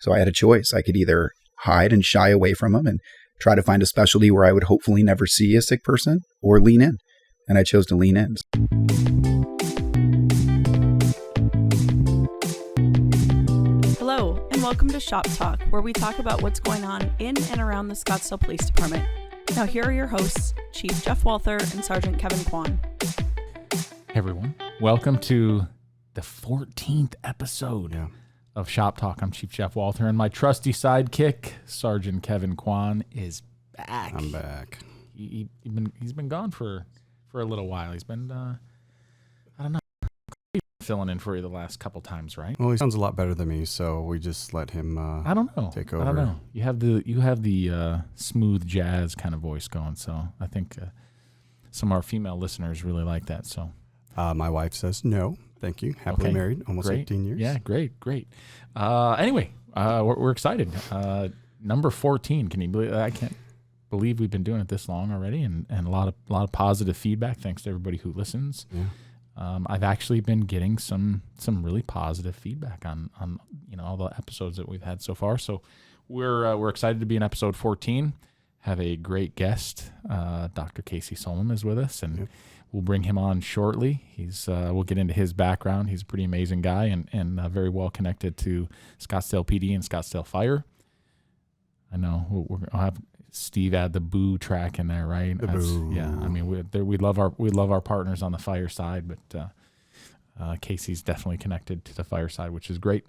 So I had a choice. I could either hide and shy away from them and try to find a specialty where I would hopefully never see a sick person, or lean in. And I chose to lean in. Hello, and welcome to Shop Talk, where we talk about what's going on in and around the Scottsdale Police Department. Now here are your hosts, Chief Jeff Walther and Sergeant Kevin Kwan. Hey everyone, welcome to the 14th episode of Shop Talk. I'm Chief Jeff Walther, and my trusty sidekick, Sergeant Kevin Kwan, is back. I'm back. He's been gone for a little while. He's been, I don't know, filling in for you the last couple times, right? Well, he sounds a lot better than me, so we just let him I don't know. take over. I don't know. You have the smooth jazz kind of voice going, so I think some of our female listeners really like that. So my wife says no, thank you. Happily married, almost great. 18 years. Yeah, great. Anyway, we're excited. Number 14. Can you believe? I can't believe we've been doing it this long already, and a lot of positive feedback. Thanks to everybody who listens. Yeah. I've actually been getting some really positive feedback on all the episodes that we've had so far. So we're excited to be in episode 14. Have a great guest. Dr. Casey Solem is with us, and we'll bring him on shortly. We'll get into his background. He's a pretty amazing guy and very well connected to Scottsdale PD and Scottsdale Fire. I know I'll have Steve add the boo track in there, right? Boo. Yeah, I mean we love our partners on the fire side, but Casey's definitely connected to the fire side, which is great.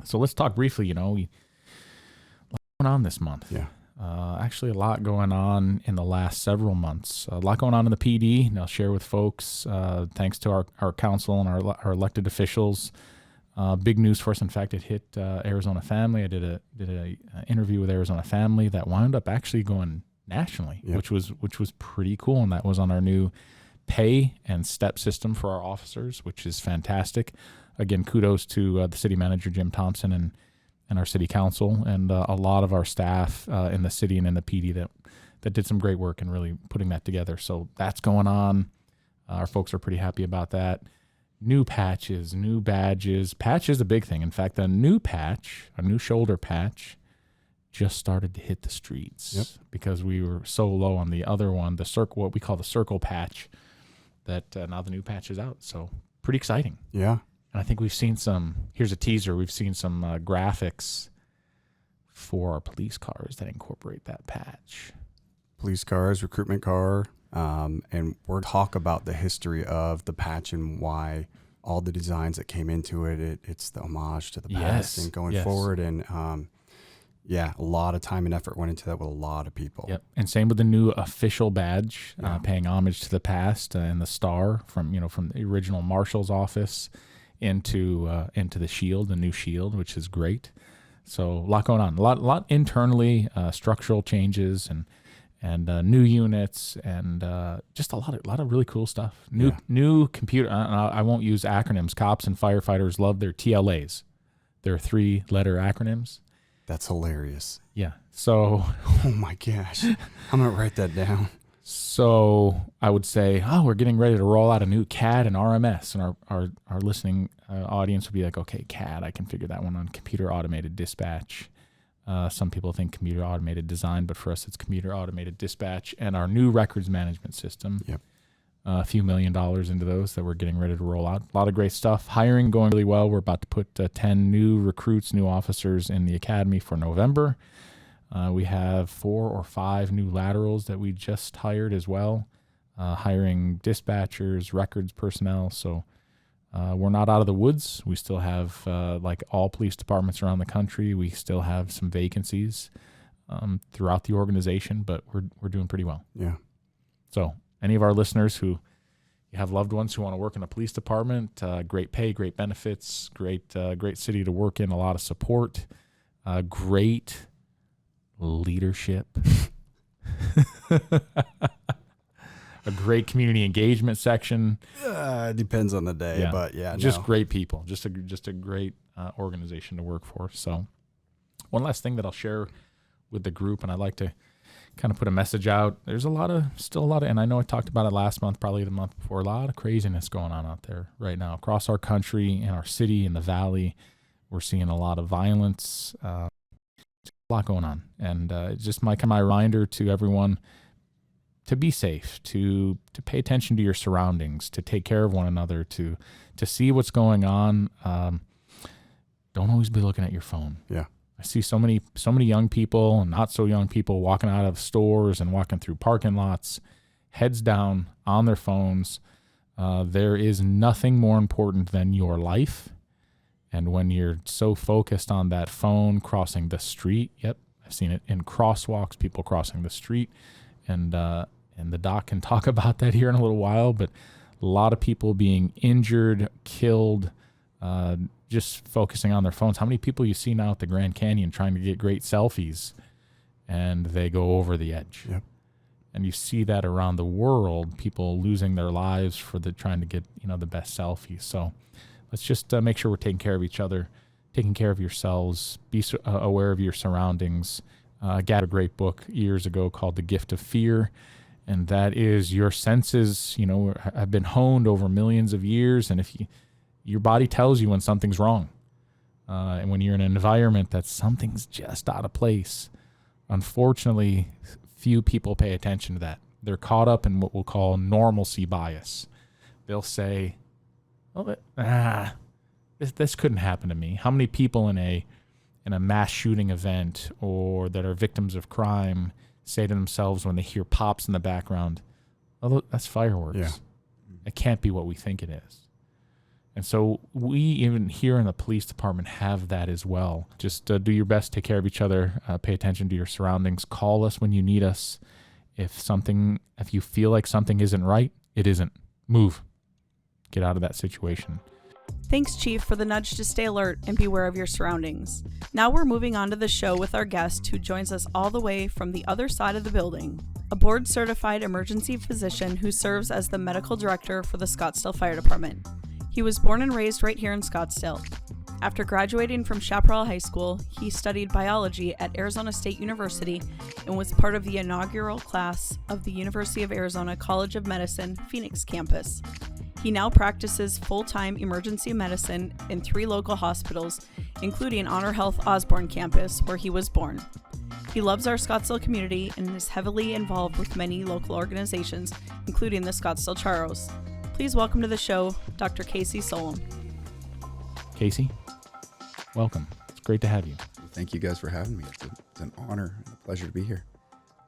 So let's talk briefly. A lot going on this month. Yeah. Actually, a lot going on in the last several months. A lot going on in the PD, and I'll share with folks. Thanks to our council and our elected officials. Big news for us. In fact, it hit Arizona Family. I did a interview with Arizona Family that wound up actually going nationally, which was pretty cool. And that was on our new pay and step system for our officers, which is fantastic. Again, kudos to the city manager, Jim Thompson, and our city council, and a lot of our staff in the city and in the PD that did some great work in really putting that together. So that's going on. Our folks are pretty happy about that. New patches, new badges. Patch is a big thing. In fact, a new shoulder patch, just started to hit the streets because we were so low on the other one, the circle, what we call the circle patch, that now the new patch is out. So pretty exciting. Yeah. And I think we've seen here's a teaser, we've seen some graphics for our police cars that incorporate that patch. Police cars, recruitment car, and we'll talk about the history of the patch and why all the designs that came into it. It's the homage to the past and going forward. And a lot of time and effort went into that with a lot of people. Yep. And same with the new official badge, paying homage to the past and the star from the original marshal's office into the shield, the new shield, which is great. So a lot going on, a lot internally, structural changes and new units and just a lot of really cool stuff. New computer. I won't use acronyms. Cops and firefighters love their TLAs. They're 3-letter acronyms. That's hilarious. Yeah. So. Oh my gosh, I'm gonna write that down. So I would say, we're getting ready to roll out a new CAD and RMS, and our listening audience would be like, okay, CAD, I can figure that one on, computer automated dispatch. Some people think computer automated design, but for us, it's computer automated dispatch, and our new records management system. Yep. A few $1 million into those that we're getting ready to roll out. A lot of great stuff. Hiring going really well. We're about to put 10 new recruits, new officers in the academy for November. We have 4 or 5 new laterals that we just hired as well, hiring dispatchers, records personnel. So we're not out of the woods. We still have, like all police departments around the country, we still have some vacancies throughout the organization, but we're doing pretty well. Yeah. So any of our listeners who you have loved ones who want to work in a police department, great pay, great benefits, great city to work in, a lot of support, great leadership, a great community engagement section. Depends on the day, but just great people, just a great organization to work for. So one last thing that I'll share with the group, and I'd like to kind of put a message out. There's still a lot of, and I know I talked about it last month, probably the month before, a lot of craziness going on out there right now across our country and our city and the valley We're seeing a lot of violence. A lot going on. And it's just my reminder to everyone to be safe, to pay attention to your surroundings, to take care of one another, to see what's going on. Don't always be looking at your phone. Yeah. I see so many young people and not so young people walking out of stores and walking through parking lots, heads down on their phones. There is nothing more important than your life. And when you're so focused on that phone, crossing the street, yep, I've seen it in crosswalks, people crossing the street, and the doc can talk about that here in a little while, but a lot of people being injured, killed, just focusing on their phones. How many people you see now at the Grand Canyon trying to get great selfies, and they go over the edge? Yep. And you see that around the world, people losing their lives for trying to get the best selfies. So let's just make sure we're taking care of each other, taking care of yourselves, be aware of your surroundings. I got a great book years ago called The Gift of Fear, and that is your senses, have been honed over millions of years, and if your body tells you when something's wrong, and when you're in an environment that something's just out of place. Unfortunately, few people pay attention to that. They're caught up in what we'll call normalcy bias. They'll say, this couldn't happen to me. How many people in a mass shooting event or that are victims of crime say to themselves when they hear pops in the background, oh, that's fireworks. Yeah. It can't be what we think it is. And so we, even here in the police department, have that as well. Just do your best, take care of each other, pay attention to your surroundings, call us when you need us. If you feel like something isn't right, it isn't. Move. Get out of that situation. Thanks, Chief, for the nudge to stay alert and beware of your surroundings. Now we're moving on to the show with our guest who joins us all the way from the other side of the building, a board-certified emergency physician who serves as the medical director for the Scottsdale Fire Department. He was born and raised right here in Scottsdale. After graduating from Chaparral High School, he studied biology at Arizona State University and was part of the inaugural class of the University of Arizona College of Medicine Phoenix campus. He now practices full-time emergency medicine in 3 local hospitals, including HonorHealth Osborn campus, where he was born. He loves our Scottsdale community and is heavily involved with many local organizations, including the Scottsdale Charros. Please welcome to the show, Dr. Casey Solem. Casey, welcome. It's great to have you. Thank you guys for having me. It's an honor and a pleasure to be here.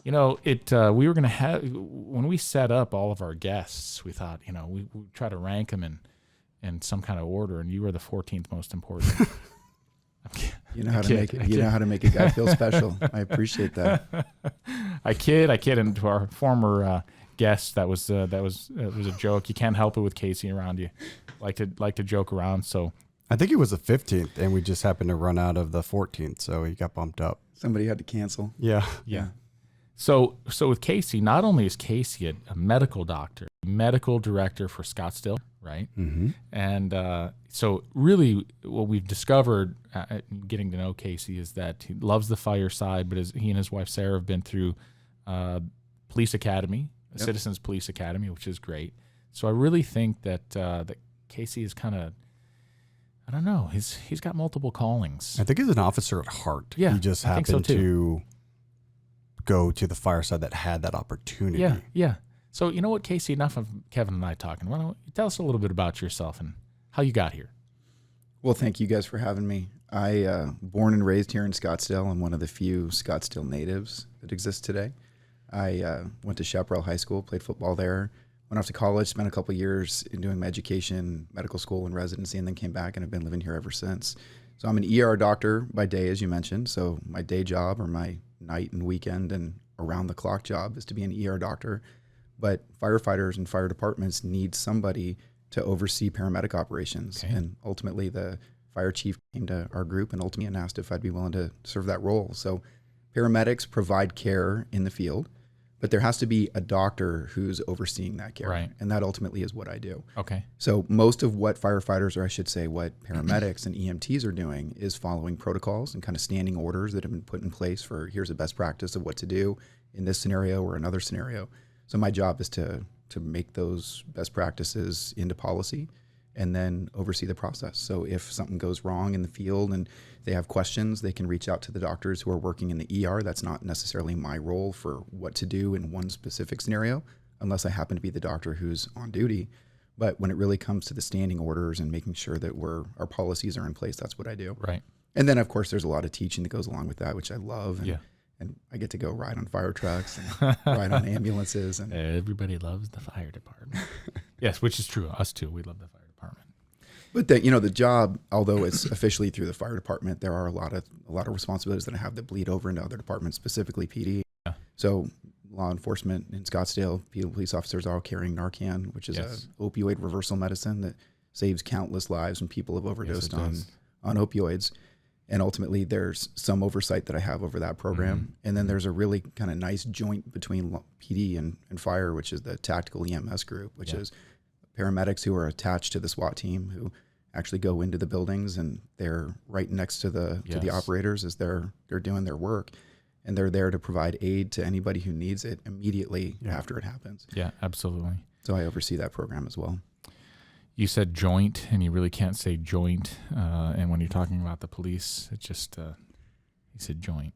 We were going to have, when we set up all of our guests, we thought, we try to rank them in some kind of order, and you were the 14th most important. You know how to make a guy feel special. I appreciate that. I kid. And to our former guest, that was a joke. You can't help it with Casey around you. Like to joke around. So I think it was the 15th, and we just happened to run out of the 14th, so he got bumped up. Somebody had to cancel. Yeah. So with Casey, not only is Casey a medical doctor, medical director for Scottsdale, right? Mm-hmm. And so really what we've discovered getting to know Casey is that he loves the fire side, but he and his wife Sara have been through police academy, Citizens Police Academy, which is great. So I really think that Casey is kind of, I don't know, he's got multiple callings. I think he's an officer at heart. Yeah, he just I think so happened too. To go to the fireside that had that opportunity. Yeah. So you know what, Casey, enough of Kevin and I talking. Why don't you tell us a little bit about yourself and how you got here? Well, thank you guys for having me. I born and raised here in Scottsdale. I'm one of the few Scottsdale natives that exist today. I went to Chaparral High School, played football there, went off to college, spent a couple of years in doing my education, medical school and residency, and then came back and have been living here ever since. So I'm an ER doctor by day, as you mentioned. So my day job or my night and weekend and around the clock job is to be an ER doctor. But firefighters and fire departments need somebody to oversee paramedic operations. Okay. And ultimately the fire chief came to our group and ultimately asked if I'd be willing to serve that role. So paramedics provide care in the field, but there has to be a doctor who's overseeing that care. Right. And that ultimately is what I do. Okay. So most of what firefighters, or I should say what paramedics and EMTs are doing, is following protocols and kind of standing orders that have been put in place for here's a best practice of what to do in this scenario or another scenario. So my job is to make those best practices into policy and then oversee the process. So if something goes wrong in the field and they have questions, they can reach out to the doctors who are working in the ER. That's not necessarily my role for what to do in one specific scenario, unless I happen to be the doctor who's on duty. But when it really comes to the standing orders and making sure that our policies are in place, that's what I do. Right. And then, of course, there's a lot of teaching that goes along with that, which I love. And I get to go ride on fire trucks and ride on ambulances. And everybody loves the fire department. Yes, which is true. Us too. We love the fire department. But the job, although it's officially through the fire department, there are a lot of responsibilities that I have that bleed over into other departments, specifically PD. Yeah. So law enforcement in Scottsdale, police officers are all carrying Narcan, which is an opioid reversal medicine that saves countless lives when people have overdosed on opioids. And ultimately, there's some oversight that I have over that program. Mm-hmm. And then there's a really kind of nice joint between PD and fire, which is the tactical EMS group, which is paramedics who are attached to the SWAT team who actually go into the buildings, and they're right next to the operators as they're doing their work. And they're there to provide aid to anybody who needs it immediately after it happens. Yeah, absolutely. So I oversee that program as well. You said joint, and you really can't say joint. And when you're talking about the police, it just, you said joint.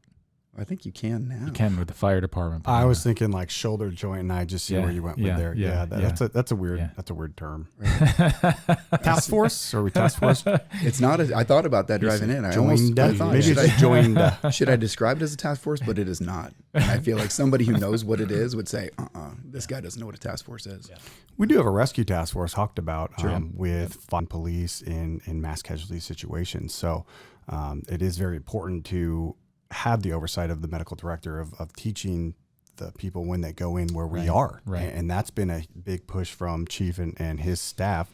I think you can now. You can with the fire department. I was thinking like shoulder joint, and I just see where you went with there. That's a weird term. Task force? Are we task force? It's not. I thought about that driving in. I thought maybe it's joined. Should I describe it as a task force? But it is not. And I feel like somebody who knows what it is would say, this guy doesn't know what a task force is. Yeah. We do have a rescue task force talked about with fun police in mass casualty situations. So it is very important to have the oversight of the medical director of teaching the people when they go in where we are. Right. And that's been a big push from chief and his staff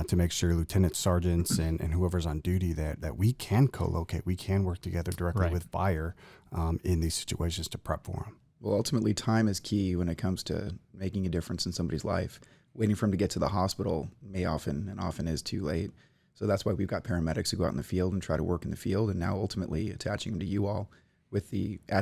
to make sure lieutenants, sergeants, and whoever's on duty that we can co-locate, we can work together directly with fire in these situations to prep for them. Well, ultimately, time is key when it comes to making a difference in somebody's life. Waiting for them to get to the hospital often is too late. So that's why we've got paramedics who go out in the field and try to work in the field, and now ultimately attaching them to you all at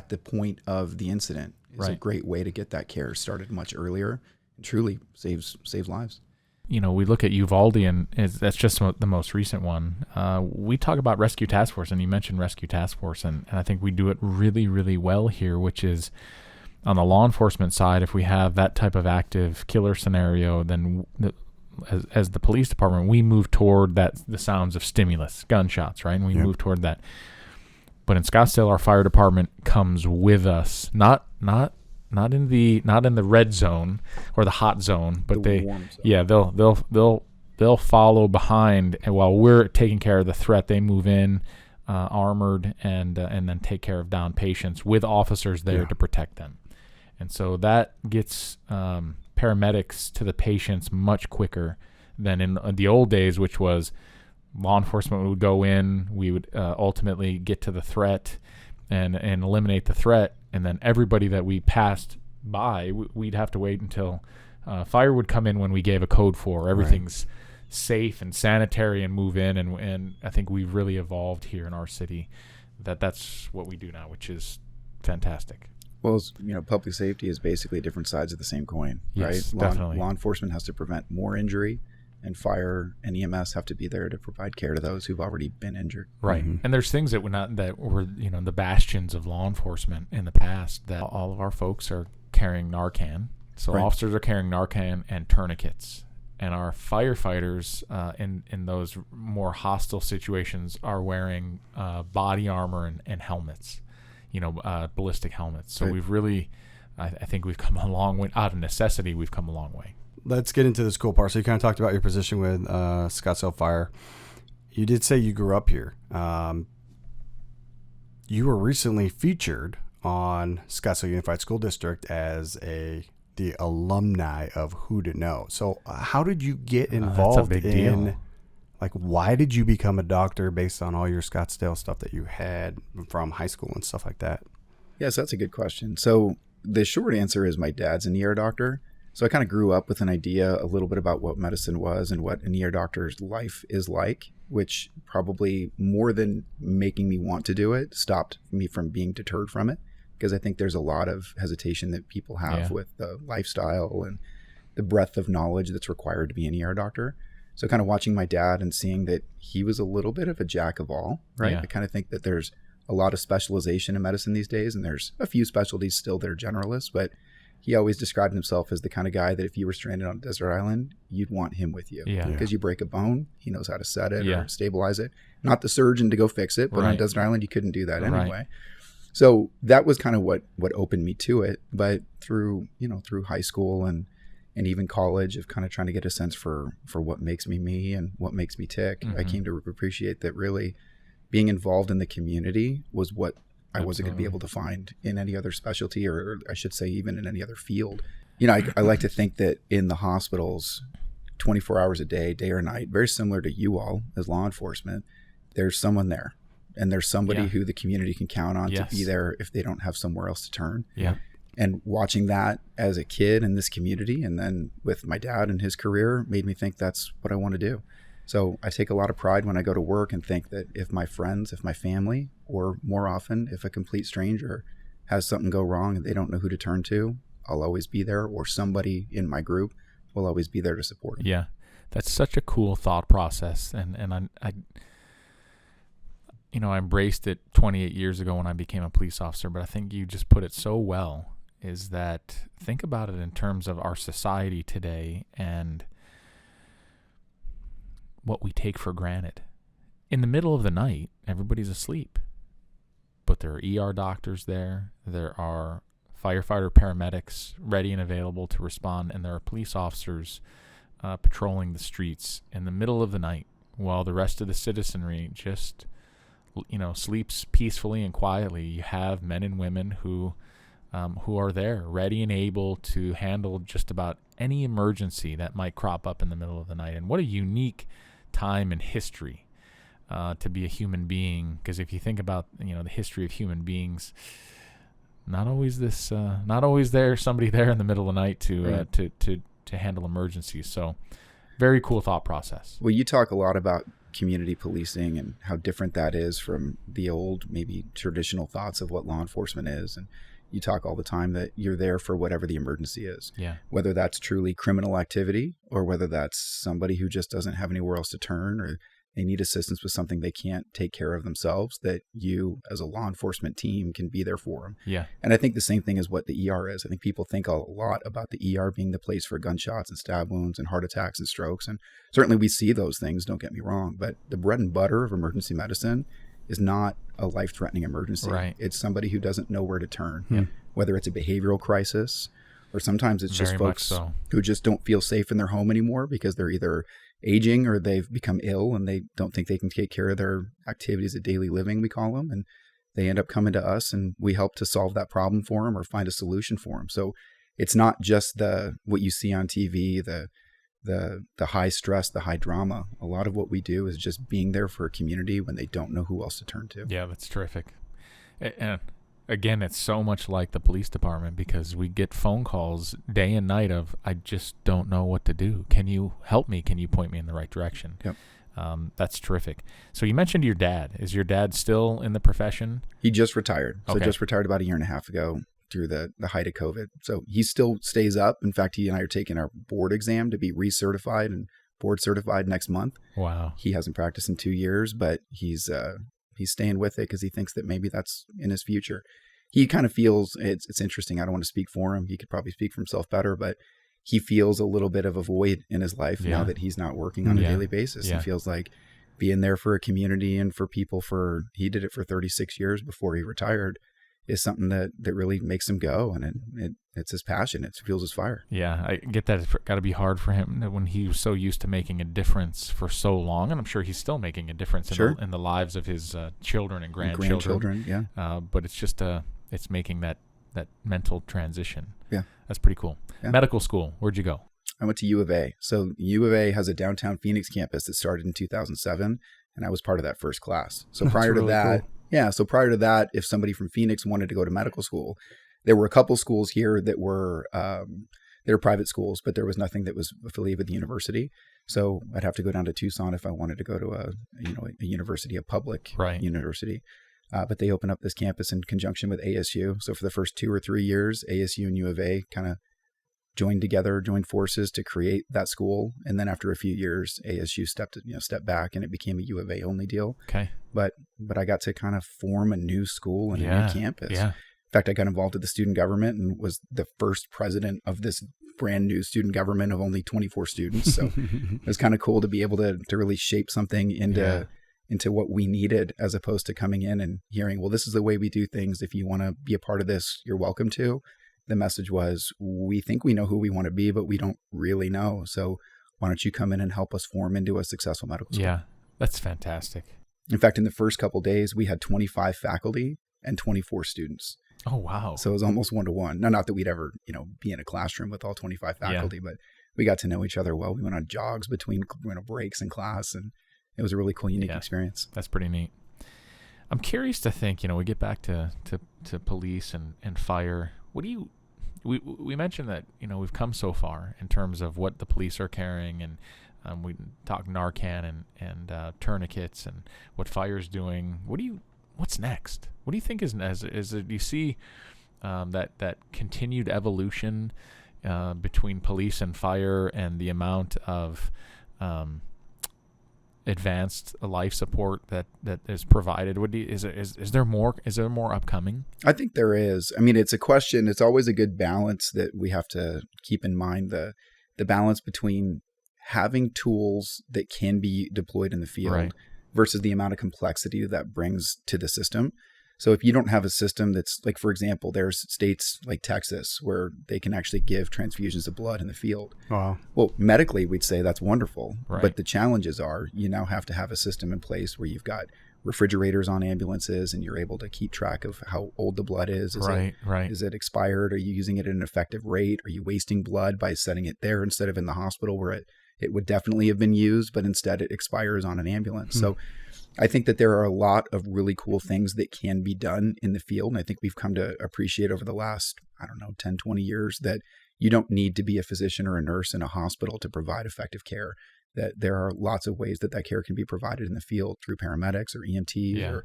the point of the incident is a great way to get that care started much earlier and truly saves lives. We look at Uvalde, and that's just the most recent one. We talk about Rescue Task Force, and you mentioned Rescue Task Force, and I think we do it really, really well here, which is on the law enforcement side. If we have that type of active killer scenario, then as the police department, we move toward the sounds of stimulus, gunshots, right? And we move toward that. But in Scottsdale, our fire department comes with us, not in the red zone or the hot zone, but they'll follow behind, and while we're taking care of the threat, they move in armored and then take care of downed patients with officers there to protect them. And so that gets paramedics to the patients much quicker than in the old days, which was law enforcement would go in, we would ultimately get to the threat and eliminate the threat, and then everybody that we passed by, we'd have to wait until fire would come in when we gave a code for everything's safe and sanitary and move in, and I think we've really evolved here in our city that's what we do now, which is fantastic. Well, public safety is basically different sides of the same coin, right? Definitely. Law enforcement has to prevent more injury, and fire and EMS have to be there to provide care to those who've already been injured. Right. Mm-hmm. And there's things that were the bastions of law enforcement in the past that all of our folks are carrying Narcan. So officers are carrying Narcan and tourniquets. And our firefighters in those more hostile situations are wearing body armor and helmets, ballistic helmets. So we've really, I think we've come a long way. Out of necessity, we've come a long way. Let's get into this cool part. So you kind of talked about your position with Scottsdale Fire. You did say you grew up here. You were recently featured on Scottsdale Unified School District as the alumni of Who to Know. So how did you get involved that's a big deal. Why did you become a doctor based on all your Scottsdale stuff that you had from high school and stuff like that? Yes, that's a good question. So the short answer is my dad's an ER doctor. So I kind of grew up with an idea a little bit about what medicine was and what an ER doctor's life is like, which probably more than making me want to do it, stopped me from being deterred from it. Because I think there's a lot of hesitation that people have with the lifestyle and the breadth of knowledge that's required to be an ER doctor. So kind of watching my dad and seeing that he was a little bit of a jack of all, right? Yeah. I kind of think that there's a lot of specialization in medicine these days, and there's a few specialties still that are generalists, but he always described himself as the kind of guy that if you were stranded on a desert island, you'd want him with you. Yeah. Because you break a bone, he knows how to set it Yeah. or stabilize it. Not the surgeon to go fix it, but on Right. a desert island, you couldn't do that Right. anyway. So that was kind of what opened me to it. But through high school and even college of kind of trying to get a sense for what makes me me and what makes me tick, I came to appreciate that really being involved in the community was what I wasn't going to be able to find in any other specialty, or I should say even in any other field. I like to think that in the hospitals, 24 hours a day, day or night, very similar to you all as law enforcement, there's someone there. And there's somebody who the community can count on to be there if they don't have somewhere else to turn. Yeah. And watching that as a kid in this community, and then with my dad and his career, made me think that's what I want to do. So I take a lot of pride when I go to work and think that if my friends, if my family, or more often, if a complete stranger has something go wrong and they don't know who to turn to, I'll always be there, or somebody in my group will always be there to support them. Yeah. That's such a cool thought process. And I embraced it 28 years ago when I became a police officer, but I think you just put it so well, is that think about it in terms of our society today and what we take for granted. In the middle of the night, everybody's asleep, but there are ER doctors there. There are firefighter paramedics ready and available to respond, and there are police officers patrolling the streets in the middle of the night while the rest of the citizenry just sleeps peacefully and quietly. You have men and women who are there ready and able to handle just about any emergency that might crop up in the middle of the night. And what a unique time in history to be a human being, because if you think about the history of human beings, not always there somebody there in the middle of the night to handle emergencies. So very cool thought process. Well, you talk a lot about community policing and how different that is from the old, maybe traditional thoughts of what law enforcement is. And you talk all the time that you're there for whatever the emergency is. Yeah. Whether that's truly criminal activity or whether that's somebody who just doesn't have anywhere else to turn, or they need assistance with something they can't take care of themselves, that you as a law enforcement team can be there for them. Yeah. And I think the same thing is what the ER is. I think people think a lot about the ER being the place for gunshots and stab wounds and heart attacks and strokes. And certainly we see those things, don't get me wrong, but the bread and butter of emergency medicine is not a life-threatening emergency. Right. It's somebody who doesn't know where to turn, whether it's a behavioral crisis, or sometimes it's just folks who just don't feel safe in their home anymore because they're either aging or they've become ill and they don't think they can take care of their activities of daily living, we call them, and they end up coming to us and we help to solve that problem for them or find a solution for them. So it's not just what you see on TV, the high stress, the high drama. A lot of what we do is just being there for a community when they don't know who else to turn to. Yeah, that's terrific. And again, it's so much like the police department, because we get phone calls day and night of, I just don't know what to do. Can you help me? Can you point me in the right direction? Yep. That's terrific. So you mentioned your dad. Is your dad still in the profession? He just retired. So Okay. just retired about a year and a half ago through the height of COVID. So he still stays up. In fact, he and I are taking our board exam to be recertified and board certified next month. Wow. He hasn't practiced in 2 years, but he's staying with it because he thinks that maybe that's in his future. He kind of feels, it's interesting. I don't want to speak for him. He could probably speak for himself better, but he feels a little bit of a void in his life now that he's not working on a daily basis. He feels like being there for a community and for people he did it for 36 years before he retired, is something that really makes him go. And it's his passion. It fuels his fire. Yeah, I get that. It's got to be hard for him when he was so used to making a difference for so long. And I'm sure he's still making a difference in the lives of his children and grandchildren. Yeah. But it's just it's making that mental transition. Yeah. That's pretty cool. Yeah. Medical school, where'd you go? I went to U of A. So U of A has a downtown Phoenix campus that started in 2007, and I was part of that first class. So prior to that, prior to that, if somebody from Phoenix wanted to go to medical school, there were a couple schools here that were they were private schools, but there was nothing that was affiliated with the university. So I'd have to go down to Tucson if I wanted to go to a university, a public university. But they opened up this campus in conjunction with ASU. So for the first 2 or 3 years, ASU and U of A kind of joined forces to create that school. And then after a few years, ASU stepped back and it became a U of A only deal. Okay. But I got to kind of form a new school and a new campus. Yeah. In fact, I got involved with the student government and was the first president of this brand new student government of only 24 students. So it was kind of cool to be able to really shape something into what we needed, as opposed to coming in and hearing, well, this is the way we do things. If you want to be a part of this, you're welcome to. The message was, we think we know who we want to be, but we don't really know. So why don't you come in and help us form into a successful medical school? Yeah, that's fantastic. In fact, in the first couple of days, we had 25 faculty and 24 students. Oh, wow. So it was almost 1-to-1. Now, not that we'd ever, be in a classroom with all 25 faculty, but we got to know each other well. We went on jogs between breaks in class, and it was a really cool, unique experience. That's pretty neat. I'm curious to think, we get back to police and fire. What do you, we mentioned that, we've come so far in terms of what the police are carrying, and we talk Narcan and tourniquets and what fire's doing. What's next? What do you think is do you see that continued evolution between police and fire, and the amount of advanced life support that is provided? Is there more upcoming? I think there is. I mean, it's a question. It's always a good balance that we have to keep in mind, the balance between having tools that can be deployed in the field versus the amount of complexity that brings to the system. So if you don't have a system that's like, for example, there's states like Texas where they can actually give transfusions of blood in the field. Wow. Well, medically, we'd say that's wonderful. Right. But the challenges are, you now have to have a system in place where you've got refrigerators on ambulances and you're able to keep track of how old the blood is. Is it expired? Are you using it at an effective rate? Are you wasting blood by setting it there instead of in the hospital where it would definitely have been used, but instead it expires on an ambulance? So I think that there are a lot of really cool things that can be done in the field. And I think we've come to appreciate over the last, 10, 20 years that you don't need to be a physician or a nurse in a hospital to provide effective care, that there are lots of ways that care can be provided in the field through paramedics or EMTs or,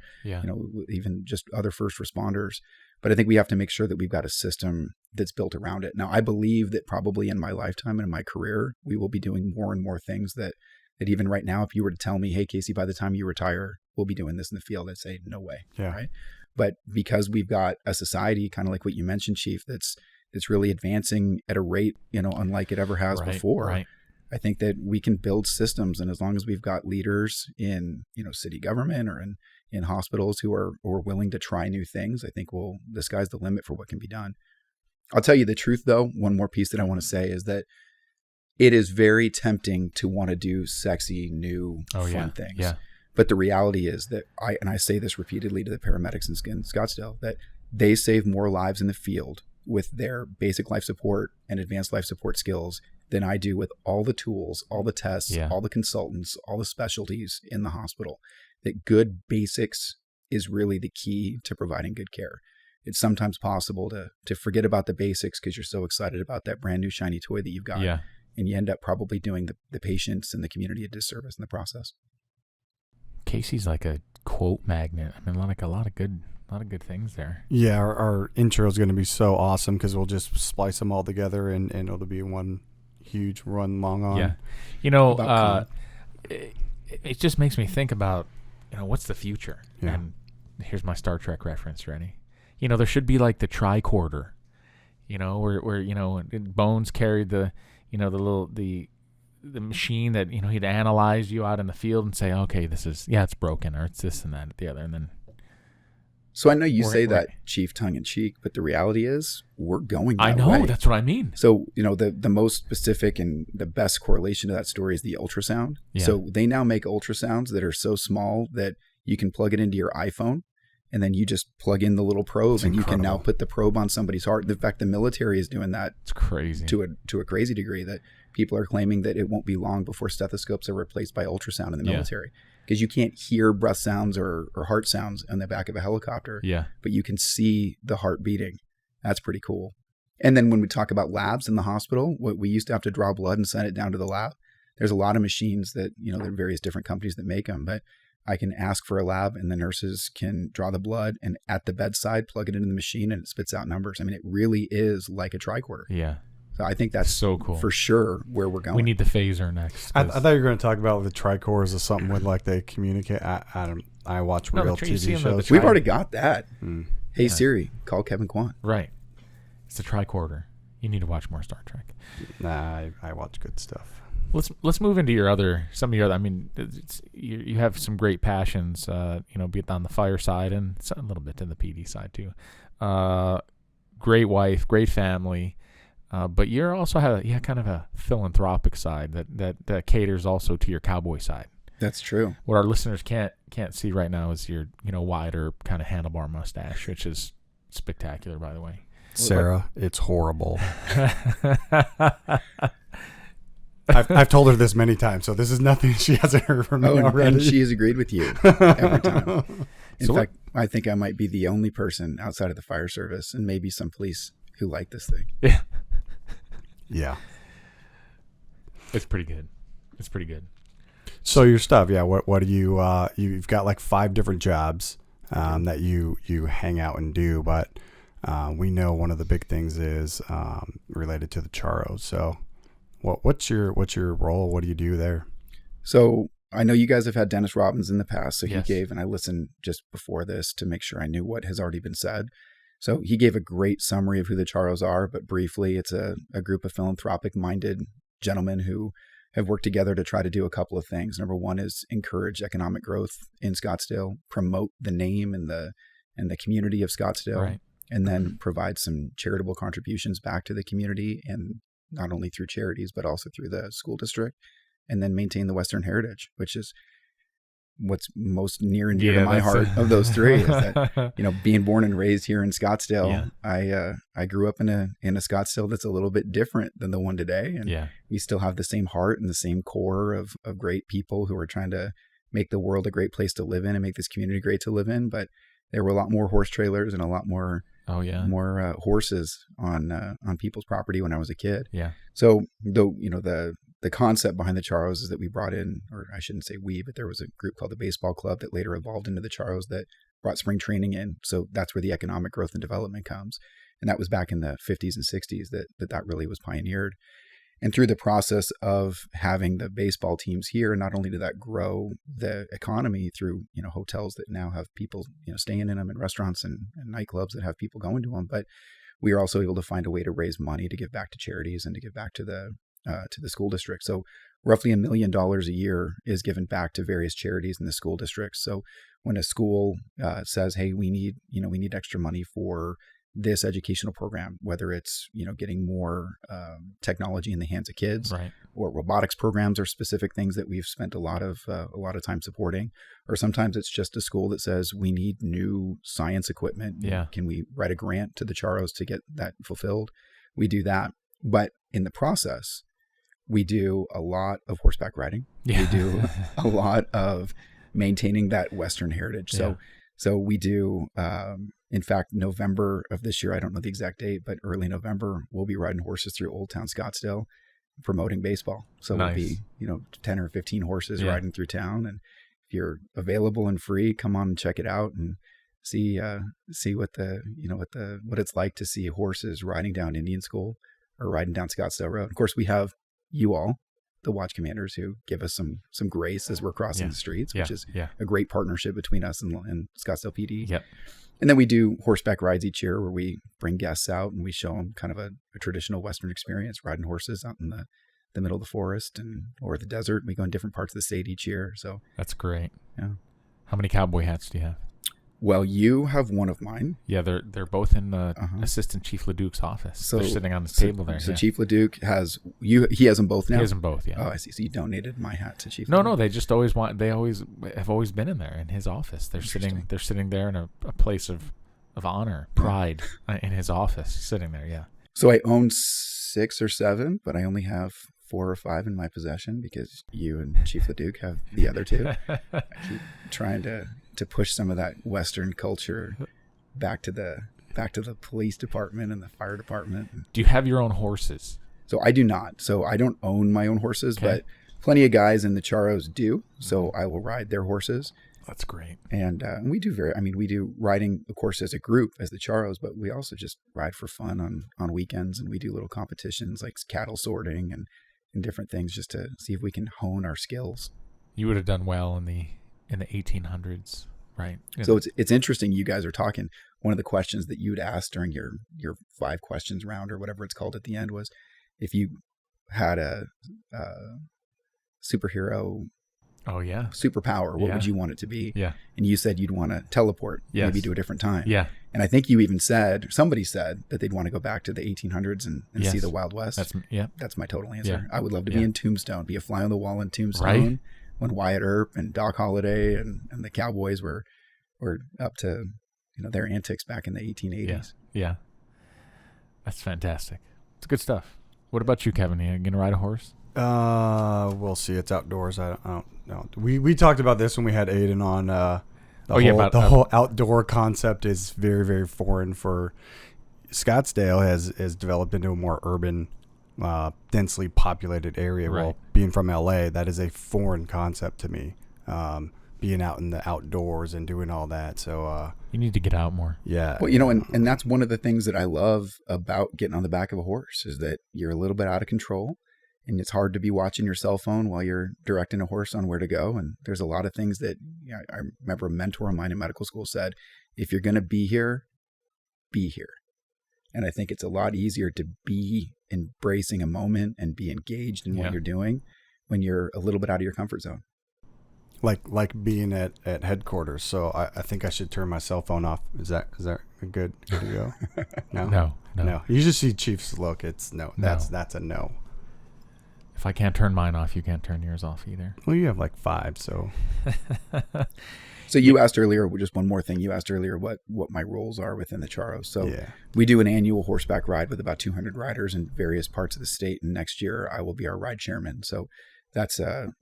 even just other first responders. But I think we have to make sure that we've got a system that's built around it. Now, I believe that probably in my lifetime and in my career, we will be doing more and more things that even right now, if you were to tell me, hey, Casey, by the time you retire, we'll be doing this in the field, I'd say, no way. Yeah. Right. But because we've got a society, kind of like what you mentioned, Chief, that's really advancing at a rate, unlike it ever has before. Right. I think that we can build systems. And as long as we've got leaders in, city government or in hospitals who are willing to try new things, I think the sky's the limit for what can be done. I'll tell you the truth, though. One more piece that I want to say is that it is very tempting to want to do sexy, new, fun things. Yeah. But the reality is that I say this repeatedly to the paramedics in Scottsdale, that they save more lives in the field with their basic life support and advanced life support skills than I do with all the tools, all the tests, all the consultants, all the specialties in the hospital. That good basics is really the key to providing good care. It's sometimes possible to forget about the basics because you're so excited about that brand new shiny toy that you've got. Yeah. And you end up probably doing the patients and the community a disservice in the process. Casey's like a quote magnet. I mean, like a lot of good things there. Yeah, our intro is going to be so awesome because we'll just splice them all together and it'll be one huge run long on. Yeah, it just makes me think about what's the future. Yeah. And here's my Star Trek reference. Ready? There should be like the tricorder. Where Bones carried the the machine that he'd analyze you out in the field and say, okay, it's broken, or it's this and that, the other, and then. So I know you say that, Chief, tongue in cheek, but the reality is we're going that way. I know, that's what I mean. So the most specific and the best correlation to that story is the ultrasound. Yeah. So they now make ultrasounds that are so small that you can plug it into your iPhone. And then you just plug in the little probe, and you can now put the probe on somebody's heart. In fact, the military is doing that. It's crazy to a crazy degree that people are claiming that it won't be long before stethoscopes are replaced by ultrasound in the military, because you can't hear breath sounds or heart sounds on the back of a helicopter. Yeah, but you can see the heart beating. That's pretty cool. And then when we talk about labs in the hospital, what we used to have to draw blood and send it down to the lab. There's a lot of machines that there are various different companies that make them, but I can ask for a lab and the nurses can draw the blood and at the bedside plug it into the machine and it spits out numbers. I mean, it really is like a tricorder. Yeah. So I think that's so cool for sure where we're going. We need the phaser next. I thought you were going to talk about the tricores or something with like they communicate. I watch real TV shows. We've already got that. Hey Siri, call Kevin Kwan. Right. It's a tricorder. You need to watch more Star Trek. Nah, I watch good stuff. Let's move into some of your other. I mean, you have some great passions. Be it on the fire side and a little bit in the PD side too. Great wife, great family. But you also have kind of a philanthropic side that caters also to your cowboy side. That's true. What our listeners can't see right now is your wider kind of handlebar mustache, which is spectacular, by the way. Sara, it's horrible. I've told her this many times, so this is nothing she hasn't heard from me already. And she has agreed with you every time. In fact, I think I might be the only person outside of the fire service and maybe some police who like this thing. Yeah. Yeah. It's pretty good. So your stuff, yeah. What do you? You've got like 5 different jobs that you hang out and do, but we know one of the big things is related to the Charros. So, what's your role? What do you do there? So I know you guys have had Dennis Robbins in the past. So yes. He gave, and I listened just before this to make sure I knew what has already been said. So he gave a great summary of who the Charros are, but briefly, it's a group of philanthropic-minded gentlemen who have worked together to try to do a couple of things. Number one is encourage economic growth in Scottsdale, promote the name and the community of Scottsdale, right. And then provide some charitable contributions back to the community, and not only through charities, but also through the school district, and then maintain the Western heritage, which is what's most near and dear to my heart of those 3 is that, being born and raised here in Scottsdale, I grew up in a Scottsdale that's a little bit different than the one today. And we still have the same heart and the same core of great people who are trying to make the world a great place to live in and make this community great to live in. But there were a lot more horse trailers and a lot more horses on people's property when I was a kid. Yeah. So the concept behind the Charros is that we brought in, or I shouldn't say we, but there was a group called the Baseball Club that later evolved into the Charros that brought spring training in. So that's where the economic growth and development comes. And that was back in the 50s and 60s that really was pioneered. And through the process of having the baseball teams here, not only did that grow the economy through, hotels that now have people, staying in them, and restaurants and nightclubs that have people going to them, but we are also able to find a way to raise money to give back to charities and to give back to the school district. So roughly $1 million a year is given back to various charities in the school district. So when a school says, hey, we need extra money for this educational program, whether it's, getting more technology in the hands of kids, right, or robotics programs are specific things that we've spent a lot of time supporting, or sometimes it's just a school that says we need new science equipment. Yeah. Can we write a grant to the Charros to get that fulfilled? We do that. But in the process, we do a lot of horseback riding. Yeah. We do a lot of maintaining that Western heritage. So we do, in fact, November of this year, I don't know the exact date, but early November, we'll be riding horses through Old Town Scottsdale promoting baseball. So nice. We'll be, 10 or 15 horses riding through town. And if you're available and free, come on and check it out and see what it's like to see horses riding down Indian School or riding down Scottsdale Road. Of course, we have you all, the watch commanders, who give us some grace as we're crossing the streets, which is a great partnership between us and Scottsdale PD. Yep. And then we do horseback rides each year where we bring guests out and we show them kind of a traditional Western experience, riding horses out in the middle of the forest or the desert. We go in different parts of the state each year. So that's great. Yeah. How many cowboy hats do you have? Well, you have one of mine. Yeah, they're both in Assistant Chief LeDuc's office. So they're sitting on this table there. So Chief LeDuc he has them both now? He has them both, yeah. Oh, I see. So you donated my hat to Chief LeDuc. No, they just always have always been in there in his office. They're sitting there in a place of honor, pride in his office, sitting there, yeah. So I own 6 or 7, but I only have 4 or 5 in my possession because you and Chief LeDuc have the other 2. I keep trying to push some of that Western culture back to the police department and the fire department. Do you have your own horses? So I do not. So I don't own my own horses, but plenty of guys in the Charros do. So I will ride their horses. That's great. And we do we do riding, of course, as a group, as the Charros, but we also just ride for fun on weekends, and we do little competitions like cattle sorting and different things just to see if we can hone our skills. You would have done well in the 1800s, right? So it's interesting. You guys are talking. One of the questions that you'd asked during your 5 questions round or whatever it's called at the end was, if you had a superhero. Oh yeah. Superpower. What would you want it to be? Yeah. And you said you'd want to teleport, maybe to a different time. Yeah. And I think you even somebody said that they'd want to go back to the 1800s and see the Wild West. That's my total answer. Yeah. I would love to be in Tombstone, be a fly on the wall in Tombstone, when Wyatt Earp and Doc Holliday and the Cowboys were up to their antics back in the 1880s. Yeah. That's fantastic. It's good stuff. What about you, Kevin? Are you gonna ride a horse? We'll see. It's outdoors. I don't know. We talked about this when we had Aiden on. The whole outdoor concept is very, very foreign for Scottsdale. Has developed into a more urban, densely populated area. Right. Well, being from LA, that is a foreign concept to me. Being out in the outdoors and doing all that. So you need to get out more. Yeah. Well, and that's one of the things that I love about getting on the back of a horse is that you're a little bit out of control. And it's hard to be watching your cell phone while you're directing a horse on where to go. And there's a lot of things that I remember a mentor of mine in medical school said, if you're going to be here, be here. And I think it's a lot easier to be embracing a moment and be engaged in what you're doing when you're a little bit out of your comfort zone. Like being at headquarters. So I think I should turn my cell phone off. Is that good to go? No. You just see Chief's look. It's no. That's a no. If I can't turn mine off, you can't turn yours off either. Well, you have like 5, so. So you asked earlier, just one more thing. You asked earlier what my roles are within the Charros. So we do an annual horseback ride with about 200 riders in various parts of the state. And next year I will be our ride chairman. So that's a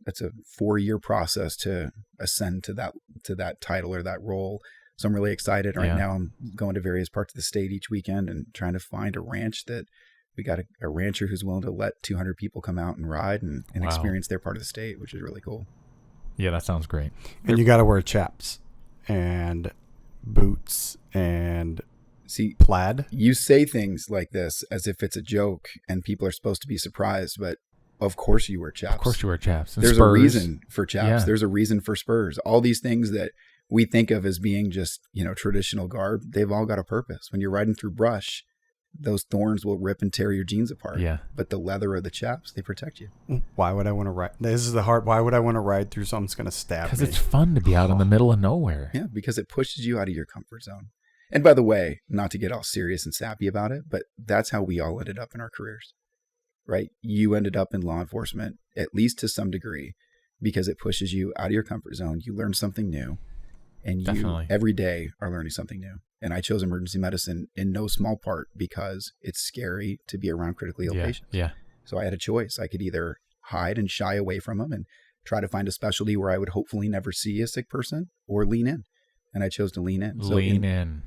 4-year process to ascend to that title or that role. So I'm really excited right now. I'm going to various parts of the state each weekend and trying to find a ranch that we got a rancher who's willing to let 200 people come out and ride and experience their part of the state, which is really cool. Yeah, that sounds great. And you got to wear chaps and boots and plaid. You say things like this as if it's a joke and people are supposed to be surprised, but of course you wear chaps. Of course you wear chaps. And there's spurs. A reason for chaps. Yeah. There's a reason for spurs. All these things that we think of as being just, traditional garb, they've all got a purpose. When you're riding through brush, those thorns will rip and tear your jeans apart. Yeah. But the leather of the chaps, they protect you. Why would I want to ride? This is the hard. Why would I want to ride through something that's going to stab me? Because it's fun to be out in the middle of nowhere. Yeah, because it pushes you out of your comfort zone. And by the way, not to get all serious and sappy about it, but that's how we all ended up in our careers, right? You ended up in law enforcement, at least to some degree, because it pushes you out of your comfort zone. You learn something new. And you every day are learning something new. And I chose emergency medicine in no small part because it's scary to be around critically ill patients. Yeah. So I had a choice. I could either hide and shy away from them and try to find a specialty where I would hopefully never see a sick person, or lean in. And I chose to lean in. Lean in.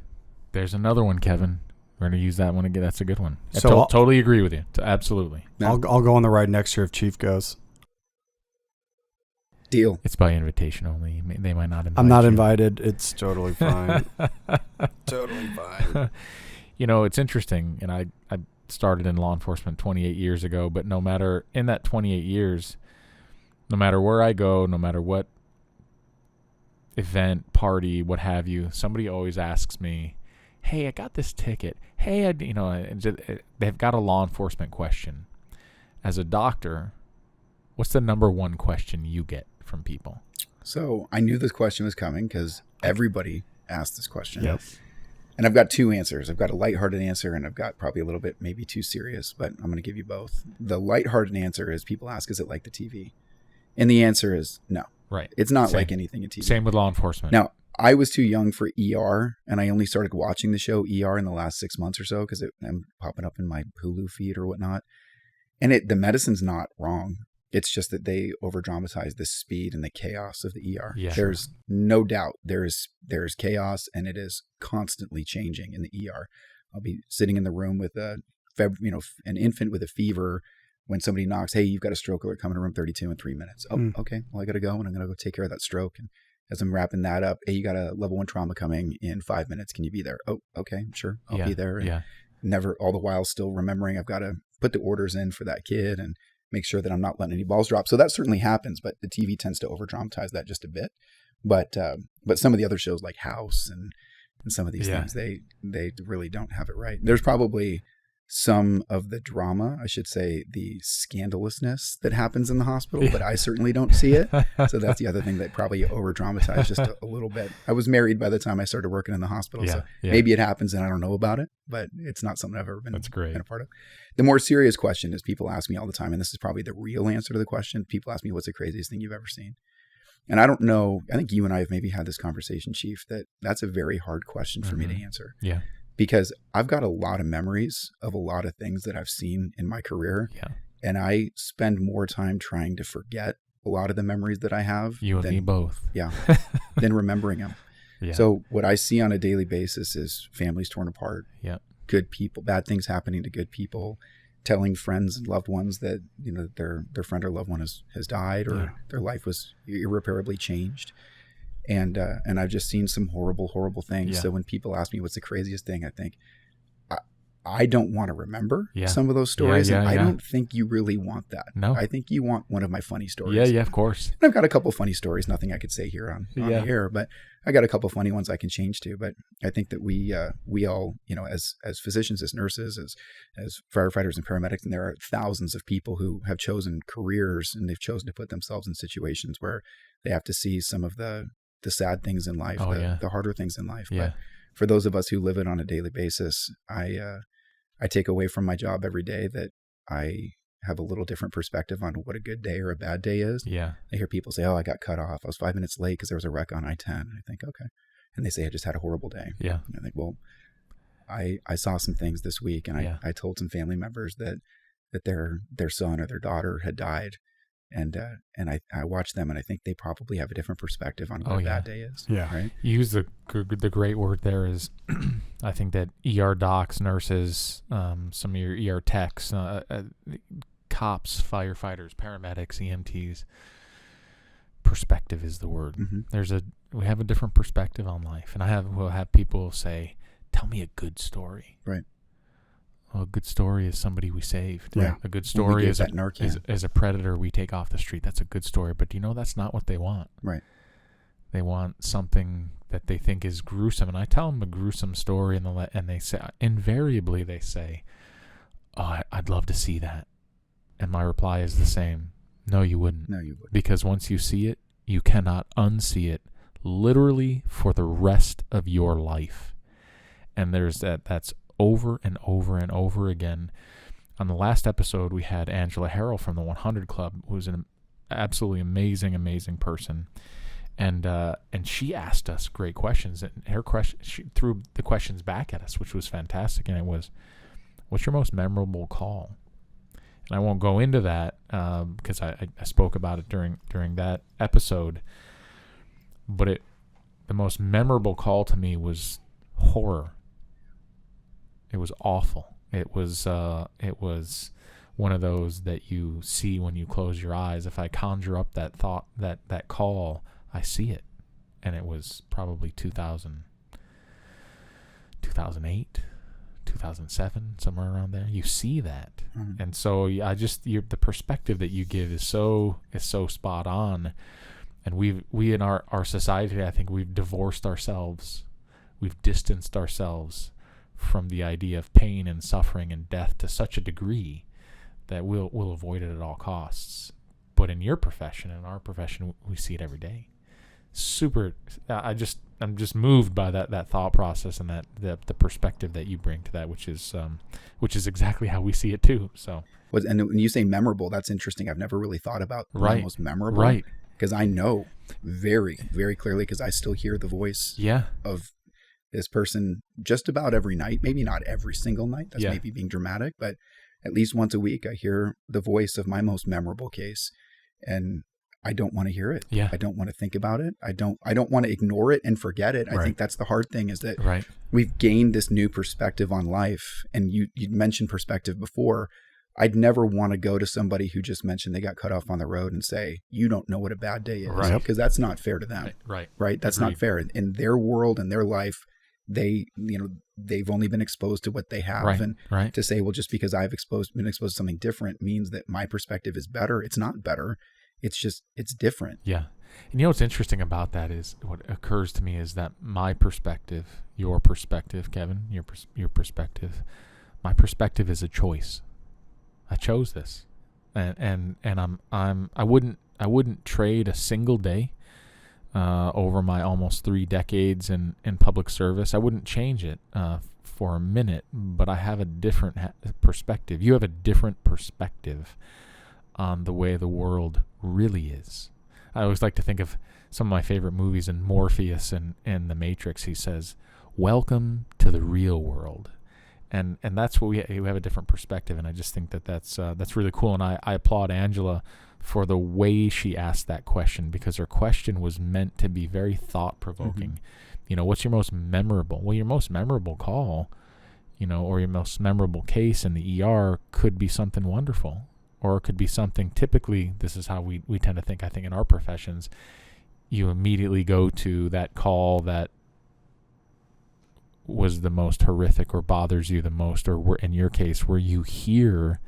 There's another one, Kevin. We're going to use that one again. That's a good one. So I totally agree with you. Absolutely. I'll go on the ride next year if Chief goes. Deal. It's by invitation only. They might not invite I'm not you. invited. It's totally fine. Totally fine. It's interesting. And I started in law enforcement 28 years ago, but in that 28 years, no matter where I go, no matter what event, party, what have you, somebody always asks me, hey, I got this ticket. Hey, they've got a law enforcement question. As a doctor, what's the number one question you get from people? So I knew this question was coming because everybody asked this question. Yes. And I've got 2 answers. I've got a lighthearted answer and I've got probably a little bit maybe too serious, but I'm going to give you both. The lighthearted answer is people ask, is it like the TV? And the answer is no. Right. It's not like anything in TV. Same with law enforcement. Now, I was too young for ER, and I only started watching the show ER in the last 6 months or so because I'm popping up in my Hulu feed or whatnot. And the medicine's not wrong. It's just that they over-dramatize the speed and the chaos of the ER. Yeah, there's no doubt there's chaos, and it is constantly changing in the ER. I'll be sitting in the room with an infant with a fever when somebody knocks, hey, you've got a stroke alert coming to room 32 in 3 minutes. Oh, okay. Well, I got to go, and I'm going to go take care of that stroke. And as I'm wrapping that up, hey, you got a level 1 trauma coming in 5 minutes. Can you be there? Oh, okay, sure. I'll be there. And never, all the while still remembering I've got to put the orders in for that kid and make sure that I'm not letting any balls drop. So that certainly happens, but the TV tends to over dramatize that just a bit. But some of the other shows like House and some of these things, they really don't have it right. There's probably some of the drama, I should say, the scandalousness that happens in the hospital, but I certainly don't see it. So that's the other thing that probably over dramatized just a little bit. I was married by the time I started working in the hospital, so maybe it happens and I don't know about it, but it's not something I've ever been a part of. The more serious question is, people ask me all the time, and this is probably the real answer to the question. People ask me, what's the craziest thing you've ever seen? And I don't know, I think you and I have maybe had this conversation, Chief, that's a very hard question for me to answer. Yeah. Because I've got a lot of memories of a lot of things that I've seen in my career. Yeah. And I spend more time trying to forget a lot of the memories that I have. You and me both. Yeah. Than remembering them. Yeah. So what I see on a daily basis is families torn apart. Yeah. Good people, bad things happening to good people, telling friends and loved ones that, their friend or loved one has died, or their life was irreparably changed. And I've just seen some horrible, horrible things. Yeah. So when people ask me what's the craziest thing, I think I don't want to remember some of those stories. And I don't think you really want that. No. I think you want one of my funny stories. Yeah, of course. And I've got a couple funny stories, nothing I could say here on the air, but I got a couple funny ones I can change to. But I think that we all, as physicians, as nurses, as firefighters and paramedics, and there are thousands of people who have chosen careers and they've chosen to put themselves in situations where they have to see some of the sad things in life, the harder things in life. But for those of us who live it on a daily basis, I take away from my job every day that I have a little different perspective on what a good day or a bad day is. Yeah. I hear people say, oh, I got cut off. I was 5 minutes late because there was a wreck on I-10. And I think, okay. And they say, I just had a horrible day. Yeah. And I think, well, I saw some things this week, and I told some family members that their son or their daughter had died. And I watch them, and I think they probably have a different perspective on what a bad day is. Yeah. Right. You use the great word there is, I think that ER docs, nurses, some of your ER techs, cops, firefighters, paramedics, EMTs, perspective is the word. Mm-hmm. We have a different perspective on life. And we'll have people say, tell me a good story. Right. Well, a good story is somebody we saved. Yeah. A good story is a predator we take off the street. That's a good story. But that's not what they want. Right. They want something that they think is gruesome. And I tell them a gruesome story, and they say, invariably they say, oh, I'd love to see that. And my reply is the same. No, you wouldn't. No, you wouldn't. Because once you see it, you cannot unsee it literally for the rest of your life. And there's that's over and over and over again. On the last episode, we had Angela Harrell from the 100 Club, who's an absolutely amazing, amazing person. And she asked us great questions. And her question, she threw the questions back at us, which was fantastic. And it was, what's your most memorable call? And I won't go into that because I spoke about it during that episode. But the most memorable call to me was horror. It was awful. It was one of those that you see when you close your eyes. If I conjure up that thought, that call, I see it. And it was probably 2008, 2007, somewhere around there. You see that. Mm-hmm. And so the perspective that you give is so spot on. And we in our society, I think we've divorced ourselves. We've distanced ourselves from the idea of pain and suffering and death to such a degree that we'll avoid it at all costs. But in your profession, in our profession, we see it every day. I'm just moved by that thought process and the perspective that you bring to that, which is exactly how we see it too. So, and when you say memorable, that's interesting. I've never really thought about the most memorable, right? Because I know very, very clearly, because I still hear the voice of this person just about every night. Maybe not every single night. That's maybe being dramatic, but at least once a week, I hear the voice of my most memorable case, and I don't want to hear it. Yeah. I don't want to think about it. I don't want to ignore it and forget it. I think that's the hard thing, is that we've gained this new perspective on life. And you mentioned perspective before. I'd never want to go to somebody who just mentioned they got cut off on the road and say, you don't know what a bad day is. Right. Because that's not fair to them. Right. That's Agreed. not fair. In their world and their life, they've only been exposed to what they have. Right. And Right. to say, well, just because I've been exposed to something different means that my perspective is better. It's not better. It's just, it's different. Yeah. And you know what's interesting about that is what occurs to me is that my perspective, your perspective, Kevin, your perspective, my perspective is a choice. I chose this, and I wouldn't trade a single day over my almost 3 decades in public service. I wouldn't change it for a minute, but I have a different perspective. You have a different perspective on the way the world really is. I always like to think of some of my favorite movies in Morpheus and The Matrix. He says, "Welcome to the real world." And that's what we have a different perspective, and I just think that's really cool. And I applaud Angela for the way she asked that question, because her question was meant to be very thought-provoking. Mm-hmm. What's your most memorable? Well, your most memorable call, or your most memorable case in the ER could be something wonderful, or it could be something. Typically, this is how we tend to think. I think in our professions, you immediately go to that call that was the most horrific or bothers you the most, or in your case where you hear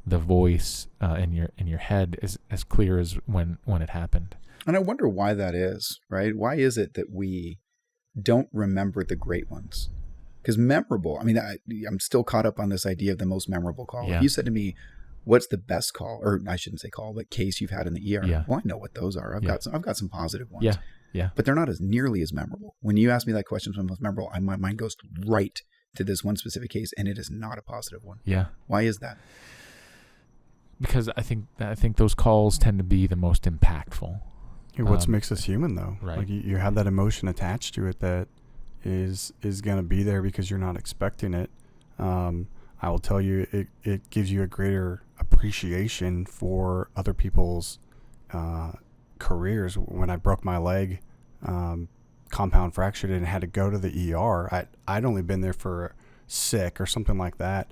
the voice in your head is as clear as when it happened. And I wonder why that is, right? Why is it that we don't remember the great ones? Because memorable, I mean, I'm still caught up on this idea of the most memorable call. Yeah. If you said to me, what's the best call, or I shouldn't say call, but case you've had in the ER? Yeah. Well, I know what those are. I've got some positive ones. Yeah. Yeah. But they're not as nearly as memorable. When you ask me that question, what's most memorable, my mind goes right to this one specific case, and it is not a positive one. Yeah. Why is that? Because I think those calls tend to be the most impactful. What makes us human, though? Right. Like you have that emotion attached to it that is going to be there because you're not expecting it. I will tell you, it gives you a greater appreciation for other people's careers. When I broke my leg, compound fractured, and had to go to the ER, I'd only been there for sick or something like that.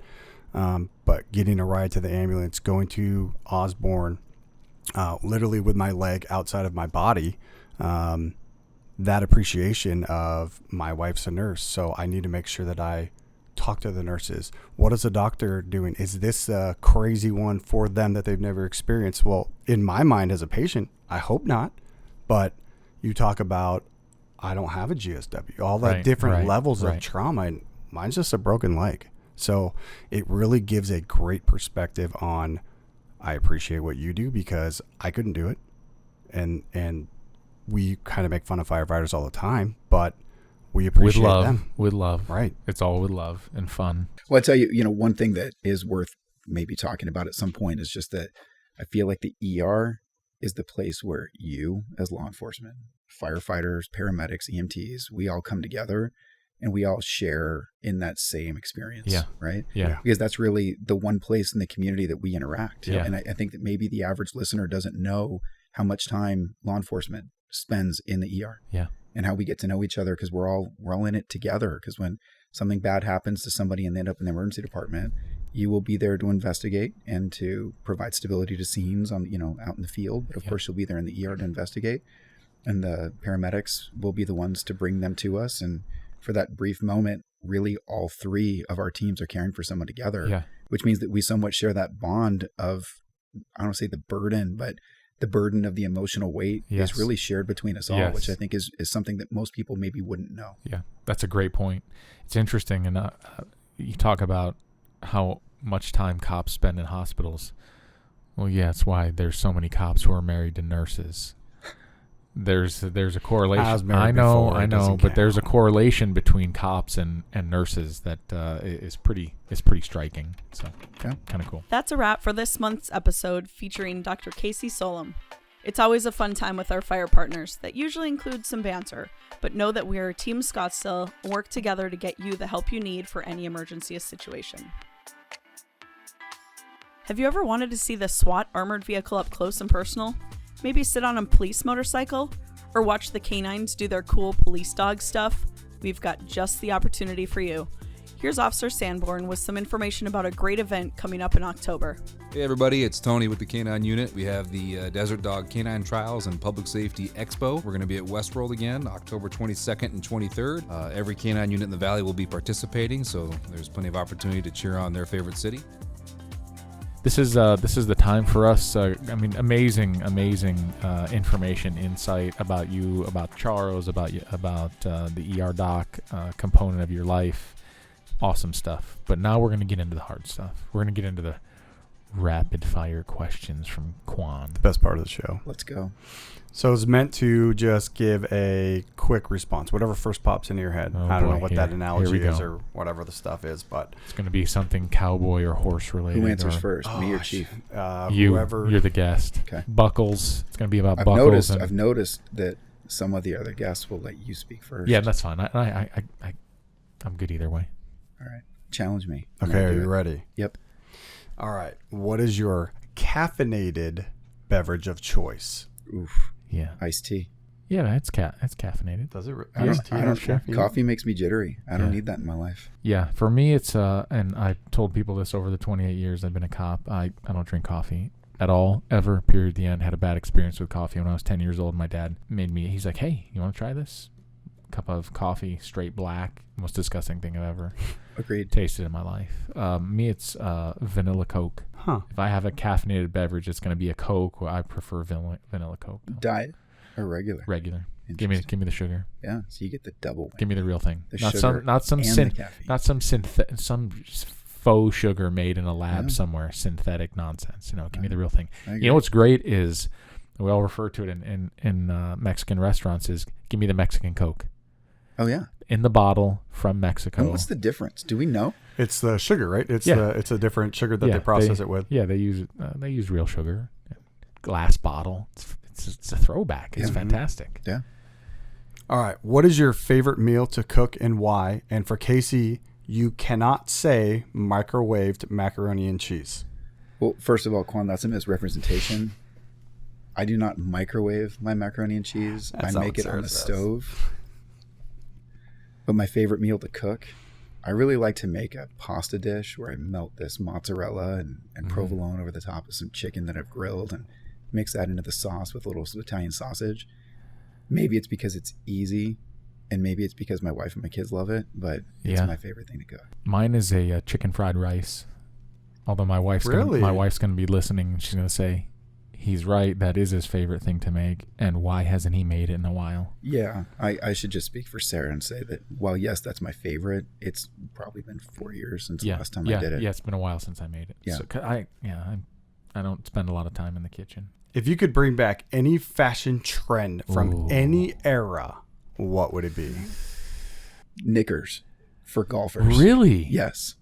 But getting a ride to the ambulance, going to Osborn, literally with my leg outside of my body, that appreciation of my wife's a nurse. So I need to make sure that I talk to the nurses. What is the doctor doing? Is this a crazy one for them that they've never experienced? Well, in my mind as a patient, I hope not. But you talk about, I don't have a GSW, all that different levels of trauma, and mine's just a broken leg. So it really gives a great perspective on, I appreciate what you do because I couldn't do it. And we kind of make fun of firefighters all the time, but we appreciate them. With love. Right. It's all with love and fun. Well, I tell you, one thing that is worth maybe talking about at some point is just that I feel like the ER is the place where you, as law enforcement, firefighters, paramedics, EMTs, we all come together and we all share in that same experience. Yeah. Right? Yeah. Because that's really the one place in the community that we interact. Yeah. And I think that maybe the average listener doesn't know how much time law enforcement spends in the ER. Yeah. And how we get to know each other, because we're all in it together. Because when something bad happens to somebody and they end up in the emergency department, you will be there to investigate and to provide stability to scenes on, out in the field. But of course, you'll be there in the ER to investigate, and the paramedics will be the ones to bring them to us. And for that brief moment, really, all three of our teams are caring for someone together, which means that we somewhat share that bond of, I don't want to say the burden, but the burden of the emotional weight is really shared between us all, which I think is something that most people maybe wouldn't know. Yeah, that's a great point. It's interesting. And you talk about how much time cops spend in hospitals. Well, yeah, that's why there's so many cops who are married to nurses. There's a correlation. I know, but there's a correlation between cops and nurses that is pretty striking. So kind of cool. That's a wrap for this month's episode featuring Dr. Casey Solem. It's always a fun time with our fire partners that usually includes some banter, but know that we are Team Scottsdale and work together to get you the help you need for any emergency situation. Have you ever wanted to see the SWAT armored vehicle up close and personal? Maybe sit on a police motorcycle? Or watch the canines do their cool police dog stuff? We've got just the opportunity for you. Here's Officer Sanborn with some information about a great event coming up in October. Hey everybody, it's Tony with the K9 Unit. We have the Desert Dog Canine Trials and Public Safety Expo. We're going to be at Westworld again, October 22nd and 23rd. Every K9 unit in the Valley will be participating, so there's plenty of opportunity to cheer on their favorite city. This is the time for us. Amazing information, insight about you, about Charros, about the ER doc component of your life. Awesome stuff. But now we're going to get into the hard stuff. We're going to get into the rapid fire questions from Quan. The best part of the show. Let's go. So it's meant to just give a quick response, whatever first pops into your head. I don't know what that analogy is or whatever the stuff is, but it's going to be something cowboy or horse related. Who answers first, me or Chief? Whoever. You're the guest. Okay. Buckles. It's going to be about Buckles. I've noticed that some of the other guests will let you speak first. Yeah, that's fine. I'm good either way. All right. Challenge me. Okay, are you ready? Yep. All right. What is your caffeinated beverage of choice? Oof. Yeah. Iced tea. Yeah, it's caffeinated. Does it? I don't coffee makes me jittery. I don't need that in my life. Yeah, for me it's and I told people this over the 28 years I've been a cop. I don't drink coffee at all, ever, period, the end. Had a bad experience with coffee when I was 10 years old. My dad he's like, hey, you want to try this? Cup of coffee, straight black, most disgusting thing I've ever tasted in my life. Me, it's vanilla Coke. Huh. If I have a caffeinated beverage, it's going to be a Coke. I prefer vanilla Coke. Though. Diet or regular? Regular. Give me the sugar. Yeah, so you get the double. Give me the real thing. Not some faux sugar made in a lab somewhere, synthetic nonsense. Give me the real thing. You know what's great is we all refer to it in Mexican restaurants is give me the Mexican Coke. Oh yeah, in the bottle from Mexico. And what's the difference? Do we know? It's the sugar, right? It's a different sugar that they process it with. Yeah, they use real sugar. Glass bottle. It's a throwback. It's fantastic. Yeah. All right. What is your favorite meal to cook and why? And for Casey, you cannot say microwaved macaroni and cheese. Well, first of all, Quan, that's a misrepresentation. I do not microwave my macaroni and cheese. I make it on the stove. But my favorite meal to cook, I really like to make a pasta dish where I melt this mozzarella and provolone over the top of some chicken that I've grilled and mix that into the sauce with a little Italian sausage. Maybe it's because it's easy, and maybe it's because my wife and my kids love it, but it's my favorite thing to cook. Mine is a chicken fried rice. Although my wife's gonna be listening, she's gonna say, he's right. That is his favorite thing to make. And why hasn't he made it in a while? Yeah, I should just speak for Sara and say that, while yes, that's my favorite, it's probably been 4 years since the last time I did it. Yeah, it's been a while since I made it. Yeah. So I don't spend a lot of time in the kitchen. If you could bring back any fashion trend from any era, what would it be? Knickers for golfers. Really? Yes.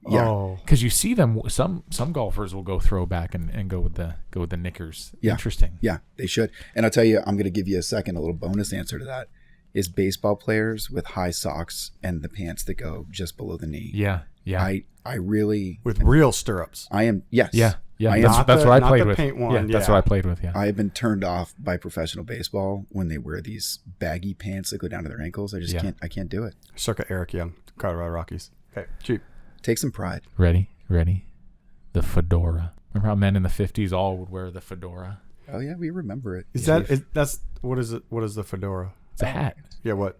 Yeah, because you see them. Some golfers will go throwback and go with the knickers. Yeah. Interesting. Yeah, they should. And I'll tell you, I'm going to give you a little bonus answer to that. Is baseball players with high socks and the pants that go just below the knee. Yeah. I really with real stirrups. I am yes. Yeah. That's what I played with. That's what I played with. Yeah. I have been turned off by professional baseball when they wear these baggy pants that go down to their ankles. I just can't. I can't do it. Circa Eric Young, Colorado Rockies. Okay, cheap. Take some pride. Ready? The fedora. Remember how men in the 50s all would wear the fedora? Oh yeah, we remember it. That's what is it? What is the fedora? It's a hat. Yeah. What?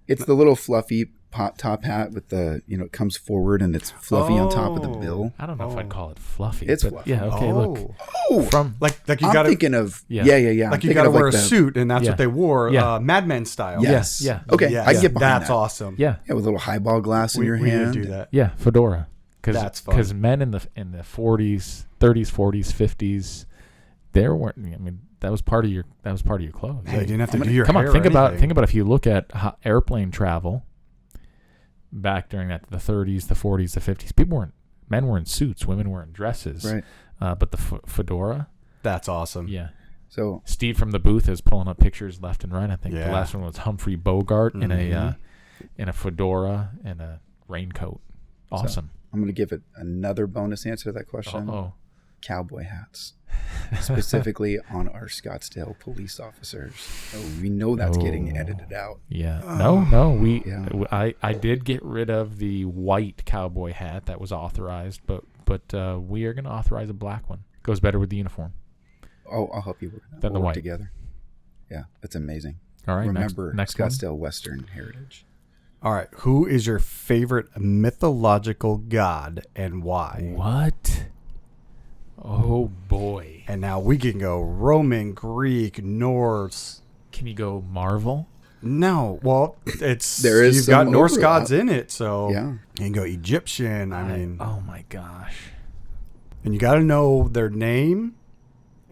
It's the little fluffy top hat with the it comes forward and it's fluffy on top of the bill. I don't know if I'd call it fluffy. It's fluffy. Yeah. Okay. Look. From like you I'm got thinking of yeah. Like you got to wear a suit and that's what they wore. Mad Men style. Yes. Yeah. Okay. Yeah. I get behind that's that. awesome. Yeah. Yeah, with a little highball glass in your hand. We need to do that. Yeah. Fedora. That's fun. Because men in the 40s, 30s, 40s, 50s, there weren't. I mean, that was part of your clothes. Hey, you didn't have to do your come hair. On, think about if you look at airplane travel back during the 30s, the 40s, the 50s. Men were in suits, women were in dresses. Right. But the fedora. That's awesome. Yeah. So Steve from the booth is pulling up pictures left and right. I think the last one was Humphrey Bogart in a fedora and a raincoat. Awesome. So I'm going to give it another bonus answer to that question. Oh. Cowboy hats. specifically on our Scottsdale police officers. Oh, we know that's getting edited out. Yeah. I did get rid of the white cowboy hat that was authorized, but we are going to authorize a black one. Goes better with the uniform. Oh, I'll help you Than the white together. Yeah, that's amazing. All right. Remember next Scottsdale Western heritage. All right. Who is your favorite mythological god and why? What? Oh, boy. And now we can go Roman, Greek, Norse. Can you go Marvel? No. Well, you've got Norse gods in it. So yeah. You can go Egyptian. I mean. Oh, my gosh. And you got to know their name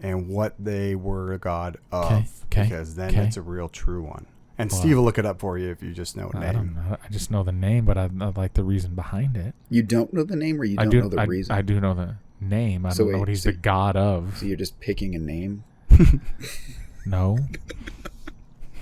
and what they were a god of. Okay. Because then it's a real true one. And Steve will look it up for you if you just know a name. I don't know. I just know the name, but I like the reason behind it. You don't know the name, or you don't know the reason? I do know the name. I don't know what he's the god of. So you're just picking a name? No.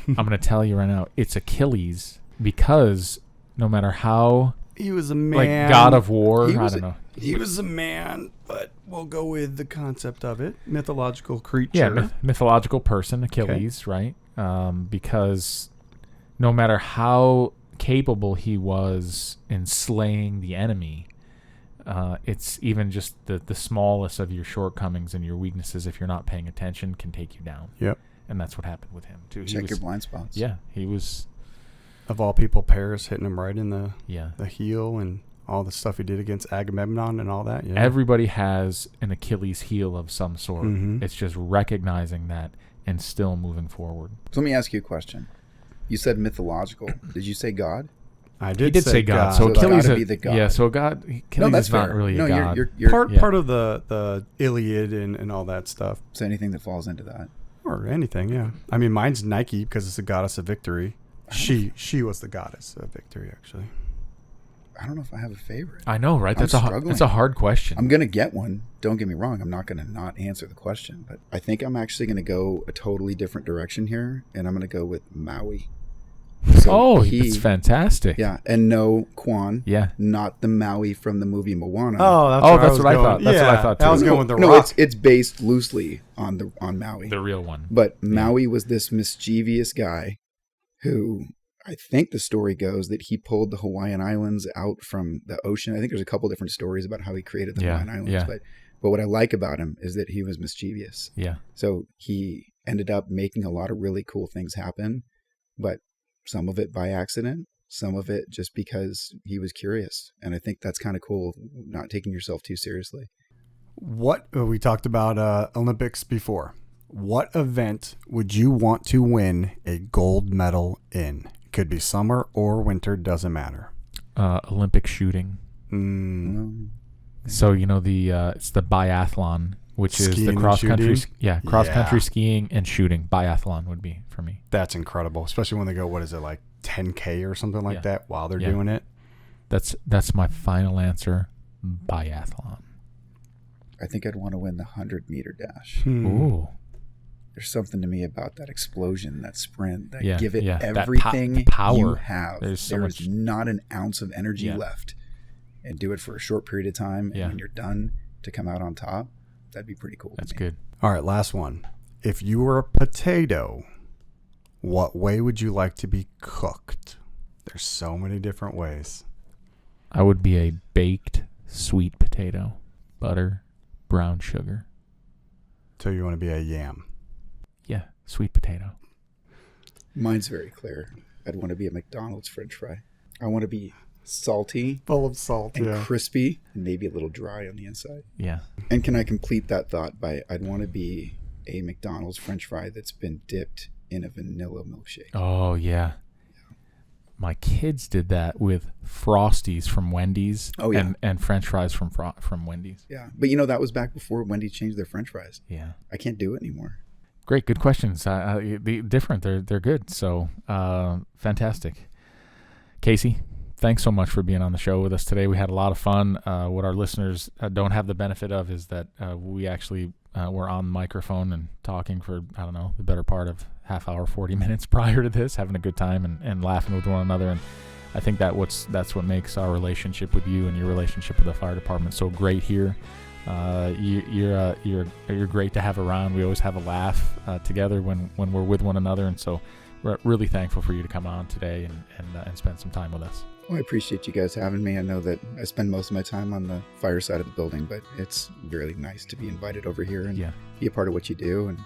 I'm going to tell you right now, it's Achilles, because no matter how... He was a man. Like God of War, I don't know. He was a man, but we'll go with the concept of it. Mythological creature. Yeah, mythological person, Achilles, right? Because no matter how capable he was in slaying the enemy, it's even just the smallest of your shortcomings and your weaknesses, if you're not paying attention, can take you down. Yep. And that's what happened with him, too. Check your blind spots. Yeah, he was... Of all people, Paris hitting him right in the heel and all the stuff he did against Agamemnon and all that. Yeah. Everybody has an Achilles heel of some sort. Mm-hmm. It's just recognizing that and still moving forward. So let me ask you a question. You said mythological. Did you say God? I did. He did say God. So Achilles gotta be the God. Yeah. So God. Achilles that's is not fair. really a God. You're part of the Iliad and all that stuff. So anything that falls into that, or anything. Yeah. I mean, mine's Nike because it's the goddess of victory. She was the goddess of victory, actually. I don't know if I have a favorite. I know, right? That's a hard question. I'm going to get one. Don't get me wrong. I'm not going to not answer the question. But I think I'm actually going to go a totally different direction here. And I'm going to go with Maui. So it's fantastic. Yeah. And no, Quan. Yeah. Not the Maui from the movie Moana. That's what I thought. That's what I thought, too. I was going with the Rock. It's based loosely on Maui. The real one. But Maui was this mischievous guy who, I think the story goes that he pulled the Hawaiian Islands out from the ocean. I think there's a couple different stories about how he created the Hawaiian Islands. Yeah. But what I like about him is that he was mischievous. Yeah. So he ended up making a lot of really cool things happen, but some of it by accident, some of it just because he was curious. And I think that's kind of cool, not taking yourself too seriously. We talked about Olympics before. What event would you want to win a gold medal in? It could be summer or winter, doesn't matter. Olympic shooting. So it's the biathlon, which is the cross country. Cross country skiing and shooting. Biathlon would be for me. That's incredible, especially when they go, what is it, like 10K or something like that while they're doing it. That's my final answer. Biathlon. I think I'd want to win the 100-meter dash. Ooh. There's something to me about that explosion, that sprint, that give it that everything power you have. There's not an ounce of energy left. And do it for a short period of time, and when you're done, to come out on top, that'd be pretty cool. That's good. All right, last one. If you were a potato, what way would you like to be cooked? There's so many different ways. I would be a baked sweet potato. Butter, brown sugar. So you want to be a yam? Yeah, sweet potato. Mine's very clear. I'd want to be a McDonald's French fry. I want to be salty, full of salt, and crispy, and maybe a little dry on the inside. Yeah. And can I complete that thought by I'd want to be a McDonald's French fry that's been dipped in a vanilla milkshake. Oh yeah. My kids did that with Frosties from Wendy's. Oh, yeah. And French fries from Wendy's. Yeah, but that was back before Wendy's changed their French fries. Yeah. I can't do it anymore. Great, good questions. Different. They're good. So fantastic. Casey, thanks so much for being on the show with us today. We had a lot of fun. What our listeners don't have the benefit of is that we actually were on the microphone and talking for, I don't know, the better part of half hour, 40 minutes prior to this, having a good time and laughing with one another. And I think that's what makes our relationship with you and your relationship with the fire department so great here. You're great to have around. We always have a laugh together when we're with one another, and so we're really thankful for you to come on today and spend some time with us. Well, I appreciate you guys having me. I know that I spend most of my time on the fire side of the building, but it's really nice to be invited over here and be a part of what you do. And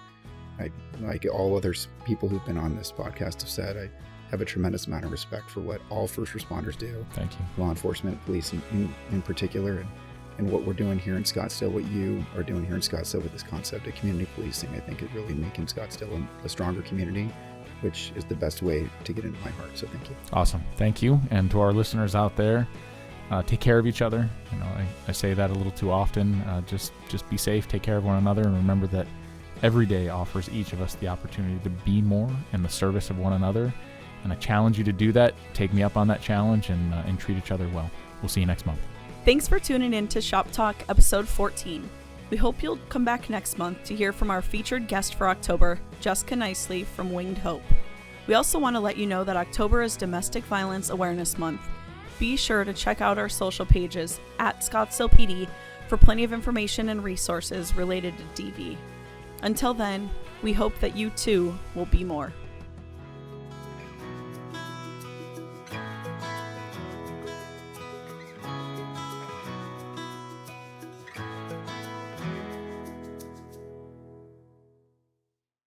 I, like all other people who've been on this podcast have said, I have a tremendous amount of respect for what all first responders do. Thank you. Law enforcement, police in particular, and what we're doing here in Scottsdale, what you are doing here in Scottsdale with this concept of community policing, I think is really making Scottsdale a stronger community, which is the best way to get into my heart. So thank you. Awesome. Thank you. And to our listeners out there, take care of each other. I say that a little too often. Just be safe, take care of one another, and remember that every day offers each of us the opportunity to be more in the service of one another. And I challenge you to do that. Take me up on that challenge and treat each other well. We'll see you next month. Thanks for tuning in to Shop Talk episode 14. We hope you'll come back next month to hear from our featured guest for October, Jessica Nicely from Winged Hope. We also want to let you know that October is Domestic Violence Awareness Month. Be sure to check out our social pages at ScottsdalePD for plenty of information and resources related to DV. Until then, we hope that you too will be more.